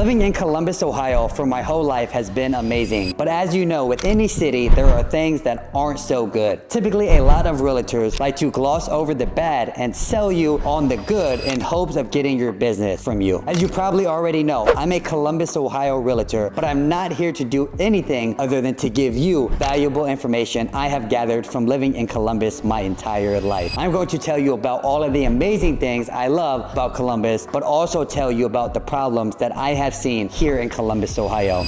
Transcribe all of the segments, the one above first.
Living in Columbus, Ohio for my whole life has been amazing. But as you know, with any city, there are things that aren't so good. Typically, a lot of realtors like to gloss over the bad and sell you on the good in hopes of getting your business from you. As you probably already know, I'm a Columbus, Ohio realtor, but I'm not here to do anything other than to give you valuable information I have gathered from living in Columbus my entire life. I'm going to tell you about all of the amazing things I love about Columbus, but also tell you about the problems that I have seen here in Columbus, Ohio.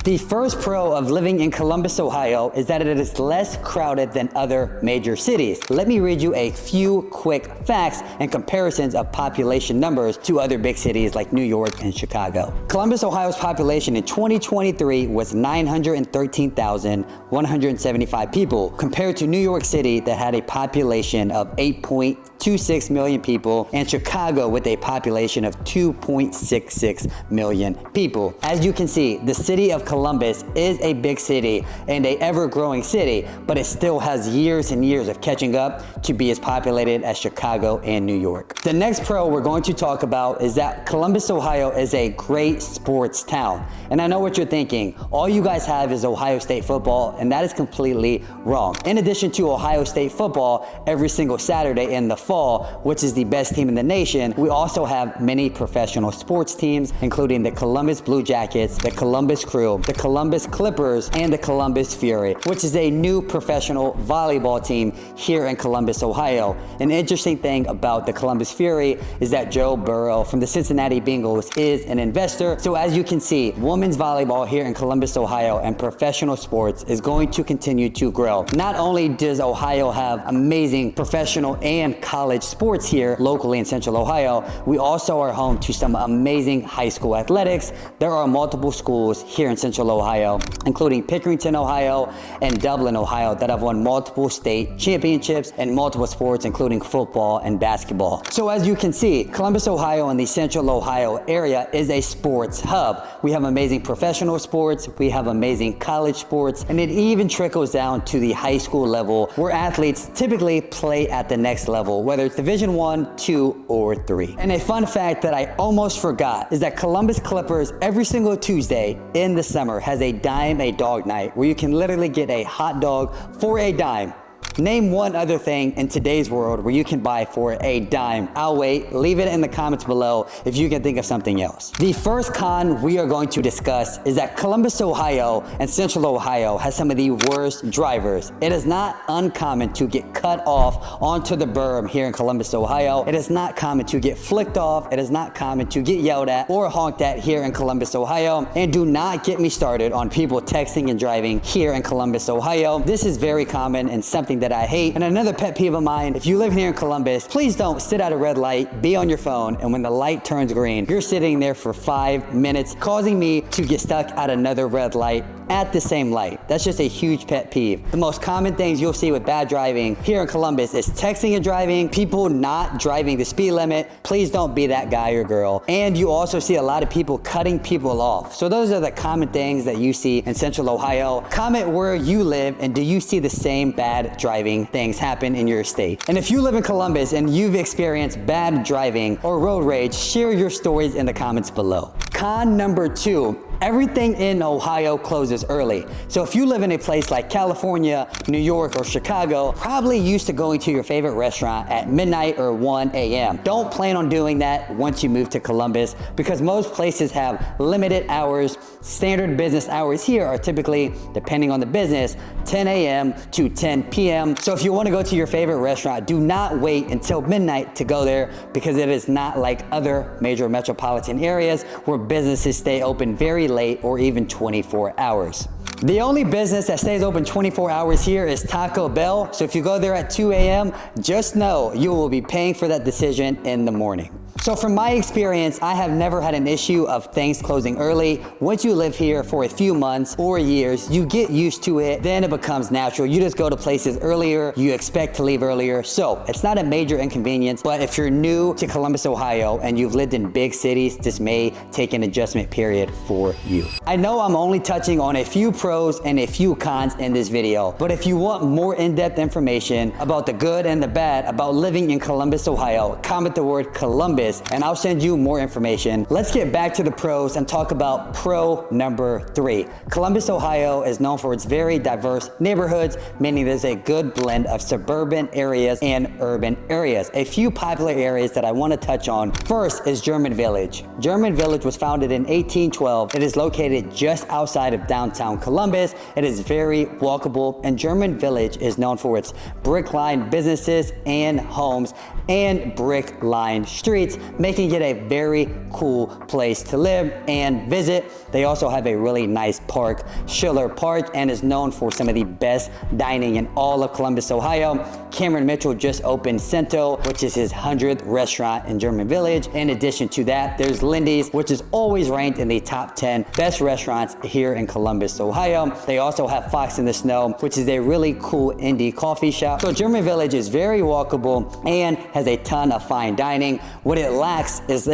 The first pro of living in Columbus, Ohio is that it is less crowded than other major cities. Let me read you a few quick facts and comparisons of population numbers to other big cities like New York and Chicago. Columbus, Ohio's population in 2023 was 913,175 people, compared to New York City that had a population of 8.26 million people and Chicago with a population of 2.66 million people. As you can see, the city of Columbus is a big city and a ever-growing city, but it still has years and years of catching up to be as populated as Chicago and New York. The next pro we're going to talk about is that Columbus, Ohio is a great sports town. And I know what you're thinking. All you guys have is Ohio State football, and that is completely wrong. In addition to Ohio State football every single Saturday in the fall, which is the best team in the nation, we also have many professional sports teams, including the Columbus Blue Jackets, the Columbus Crew, the Columbus Clippers, and the Columbus Fury, which is a new professional volleyball team here in Columbus, Ohio. An interesting thing about the Columbus Fury is that Joe Burrow from the Cincinnati Bengals is an investor. So as you can see, women's volleyball here in Columbus, Ohio and professional sports is going to continue to grow. Not only does Ohio have amazing professional and college sports here locally in Central Ohio, we also are home to some amazing high school athletics. There are multiple schools here in Central Ohio, including Pickerington, Ohio, and Dublin, Ohio, that have won multiple state championships in multiple sports, including football and basketball. So as you can see, Columbus, Ohio and the Central Ohio area is a sports hub. We have amazing professional sports, we have amazing college sports, and it even trickles down to the high school level where athletes typically play at the next level, whether it's Division 1, 2, or 3. And a fun fact that I almost forgot is that Columbus Clippers every single Tuesday in the summer has a dime a dog night where you can literally get a hot dog for a dime. Name one other thing in today's world where you can buy for a dime. I'll wait. Leave it in the comments below if you can think of something else. The first con we are going to discuss is that Columbus, Ohio and Central Ohio has some of the worst drivers. It is not uncommon to get cut off onto the berm here in Columbus, Ohio. It is not common to get flicked off. It is not common to get yelled at or honked at here in Columbus, Ohio. And do not get me started on people texting and driving here in Columbus, Ohio. This is very common and something that I hate. And another pet peeve of mine, if you live here in Columbus, please don't sit at a red light, be on your phone, and when the light turns green, you're sitting there for 5 minutes, causing me to get stuck at another red light at the same light. That's just a huge pet peeve. The most common things you'll see with bad driving here in Columbus is texting and driving, people not driving the speed limit. Please don't be that guy or girl. And you also see a lot of people cutting people off. So those are the common things that you see in Central Ohio. Comment where you live and do you see the same bad driving things happen in your state? And if you live in Columbus and you've experienced bad driving or road rage, share your stories in the comments below. Con number 2. Everything in Ohio closes early. So if you live in a place like California, New York, or Chicago, probably used to going to your favorite restaurant at midnight or 1 a.m. Don't plan on doing that once you move to Columbus because most places have limited hours. Standard business hours here are typically, depending on the business, 10 a.m. to 10 p.m. So if you want to go to your favorite restaurant, do not wait until midnight to go there because it is not like other major metropolitan areas where businesses stay open very late or even 24 hours. The only business that stays open 24 hours here is Taco Bell. So if you go there at 2 a.m., just know you will be paying for that decision in the morning. So from my experience, I have never had an issue of things closing early. Once you live here for a few months or years, you get used to it, then it becomes natural. You just go to places earlier, you expect to leave earlier. So it's not a major inconvenience, but if you're new to Columbus, Ohio, and you've lived in big cities, this may take an adjustment period for you. I know I'm only touching on a few pros and a few cons in this video, but if you want more in-depth information about the good and the bad about living in Columbus, Ohio, comment the word Columbus and I'll send you more information. Let's get back to the pros and talk about pro number 3. Columbus, Ohio is known for its very diverse neighborhoods, meaning there's a good blend of suburban areas and urban areas. A few popular areas that I want to touch on. First is German Village. German Village was founded in 1812. It is located just outside of downtown Columbus. It is very walkable, and German Village is known for its brick-lined businesses and homes and brick-lined streets, making it a very cool place to live and visit. They also have a really nice park, Schiller Park, and is known for some of the best dining in all of Columbus, Ohio. Cameron Mitchell just opened Cento, which is his 100th restaurant in German Village. In addition to that, there's Lindy's, which is always ranked in the top 10 best restaurants here in Columbus, Ohio. They also have Fox in the Snow, which is a really cool indie coffee shop. So German Village is very walkable and has a ton of fine dining. What it lacks is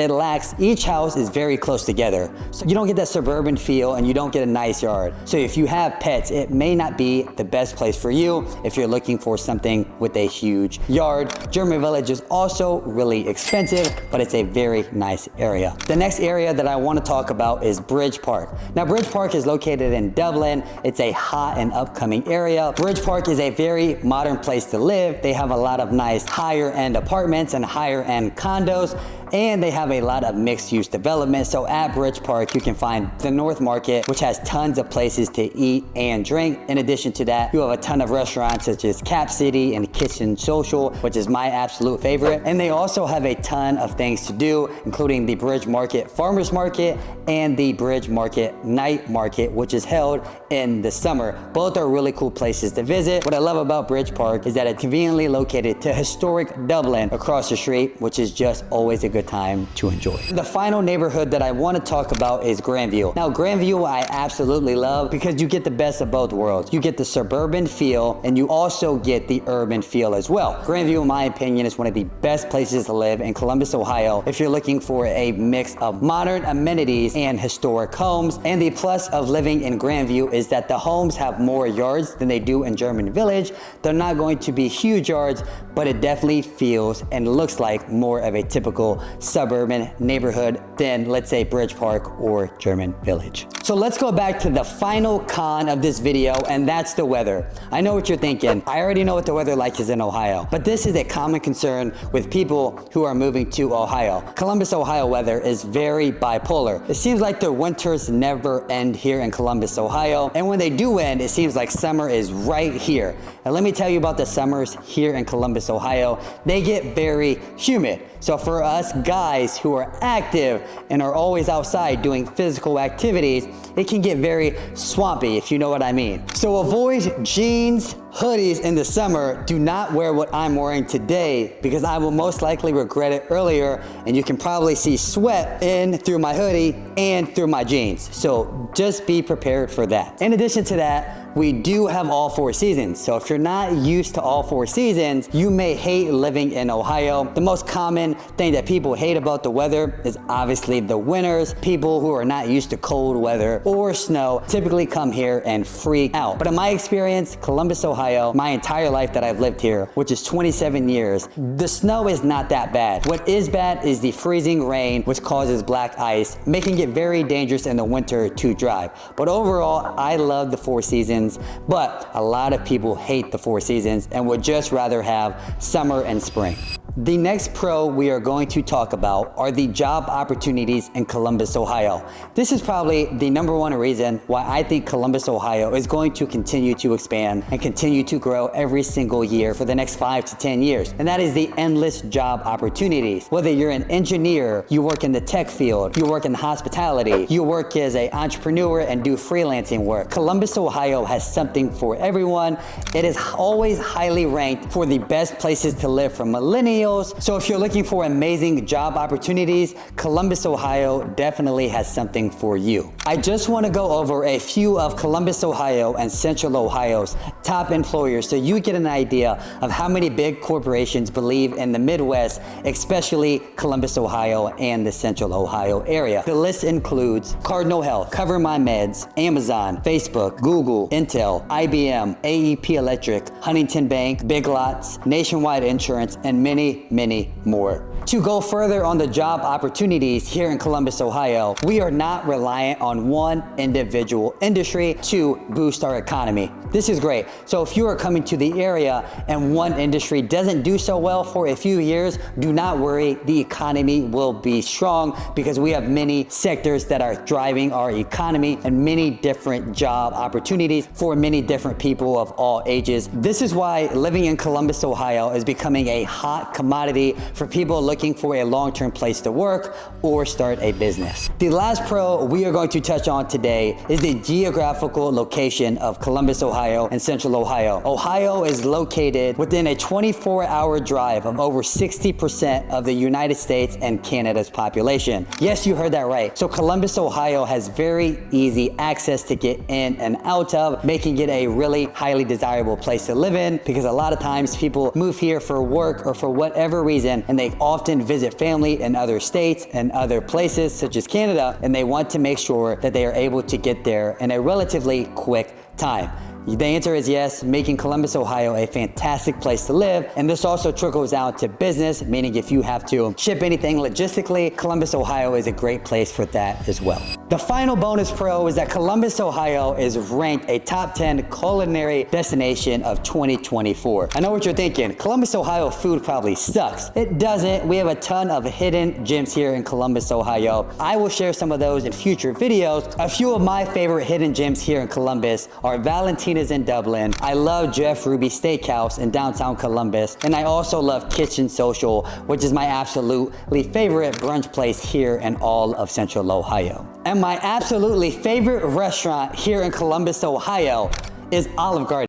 each house is very close together. So you don't get that suburban feel and you don't get a nice yard. So if you have pets, it may not be the best place for you if you're looking for something with a huge yard. German Village is also really expensive, but it's a very nice area. The next area that I want to talk about is Bridge Park. Now, Bridge Park is located in Dublin. It's a hot and upcoming area. Bridge Park is a very modern place to live. They have a lot of nice higher end apartments and higher end condos, and they have a lot of mixed-use development. So at Bridge Park, you can find the North Market, which has tons of places to eat and drink. In addition to that, you have a ton of restaurants such as Cap City and Kitchen Social, which is my absolute favorite. And they also have a ton of things to do, including the Bridge Market Farmers Market and the Bridge Market Night Market, which is held in the summer. Both are really cool places to visit. What I love about Bridge Park is that it's conveniently located to historic Dublin across the street, which is just always a good time to enjoy. The final neighborhood that I want to talk about is Grandview. Now, Grandview I absolutely love because you get the best of both worlds. You get the suburban feel and you also get the urban feel as well. Grandview, in my opinion, is one of the best places to live in Columbus, Ohio if you're looking for a mix of modern amenities and historic homes. And the plus of living in Grandview is that the homes have more yards than they do in German Village. They're not going to be huge yards, but it definitely feels and looks like more of a typical suburban neighborhood than, let's say, Bridge Park or German Village. So let's go back to the final con of this video, and that's the weather. I know what you're thinking. I already know what the weather like is in Ohio, but this is a common concern with people who are moving to Ohio. Columbus, Ohio weather is very bipolar. It seems like the winters never end here in Columbus, Ohio, and when they do end, it seems like summer is right here. And let me tell you about the summers here in Columbus, Ohio. They get very humid. So for us guys who are active and are always outside doing physical activities, it can get very swampy, if you know what I mean. So avoid jeans, hoodies in the summer. Do not wear what I'm wearing today because I will most likely regret it earlier, and you can probably see sweat in through my hoodie and through my jeans. So just be prepared for that. In addition to that, we do have all 4 seasons. So if you're not used to all 4 seasons, you may hate living in Ohio. The most common thing that people hate about the weather is obviously the winters. People who are not used to cold weather or snow typically come here and freak out. But in my experience, Columbus, Ohio, my entire life that I've lived here, which is 27 years, the snow is not that bad. What is bad is the freezing rain, which causes black ice, making it very dangerous in the winter to drive. But overall, I love the 4 seasons. But a lot of people hate the 4 seasons and would just rather have summer and spring. The next pro we are going to talk about are the job opportunities in Columbus, Ohio. This is probably the #1 reason why I think Columbus, Ohio is going to continue to expand and continue to grow every single year for the next 5 to 10 years. And that is the endless job opportunities. Whether you're an engineer, you work in the tech field, you work in hospitality, you work as an entrepreneur and do freelancing work, Columbus, Ohio has something for everyone. It is always highly ranked for the best places to live for millennials millennials. So if you're looking for amazing job opportunities, Columbus, Ohio definitely has something for you. I just want to go over a few of Columbus, Ohio and Central Ohio's top employers so you get an idea of how many big corporations believe in the Midwest, especially Columbus, Ohio and the Central Ohio area. The list includes Cardinal Health, Cover My Meds, Amazon, Facebook, Google, Intel, IBM, AEP Electric, Huntington Bank, Big Lots, Nationwide Insurance, and many, many more. To go further on the job opportunities here in Columbus, Ohio, we are not reliant on one individual industry to boost our economy. This is great. So if you are coming to the area and one industry doesn't do so well for a few years, do not worry, the economy will be strong because we have many sectors that are driving our economy and many different job opportunities for many different people of all ages. This is why living in Columbus, Ohio is becoming a hot commodity for people looking for a long-term place to work or start a business. The last pro we are going to touch on today is the geographical location of Columbus, Ohio and Central Ohio. Ohio is located within a 24-hour drive of over 60% of the United States and Canada's population. Yes, you heard that right. So Columbus, Ohio has very easy access to get in and out of, making it a really highly desirable place to live in because a lot of times people move here for work or for whatever reason and they often visit family in other states and other places such as Canada, and they want to make sure that they are able to get there in a relatively quick time. The answer is yes, making Columbus, Ohio a fantastic place to live. And this also trickles down to business, meaning if you have to ship anything logistically, Columbus, Ohio is a great place for that as well. The final bonus pro is that Columbus, Ohio is ranked a top 10 culinary destination of 2024. I know what you're thinking, Columbus, Ohio food probably sucks. It doesn't. We have a ton of hidden gems here in Columbus, Ohio. I will share some of those in future videos. A few of my favorite hidden gems here in Columbus are Valentina's in Dublin. I love Jeff Ruby Steakhouse in downtown Columbus. And I also love Kitchen Social, which is my absolutely favorite brunch place here in all of Central Ohio. And my absolutely favorite restaurant here in Columbus, Ohio is Olive Garden.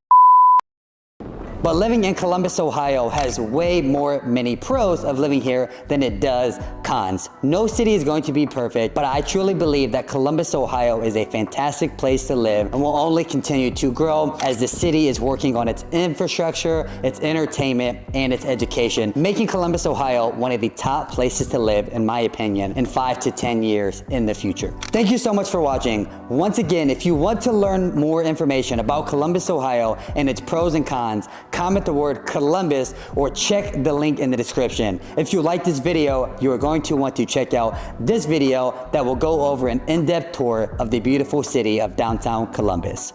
But living in Columbus, Ohio has way more many pros of living here than it does cons. No city is going to be perfect, but I truly believe that Columbus, Ohio is a fantastic place to live and will only continue to grow as the city is working on its infrastructure, its entertainment, and its education, making Columbus, Ohio one of the top places to live, in my opinion, in 5 to 10 years in the future. Thank you so much for watching. Once again, if you want to learn more information about Columbus, Ohio and its pros and cons, comment the word Columbus or check the link in the description. If you like this video, you are going to want to check out this video that will go over an in-depth tour of the beautiful city of downtown Columbus.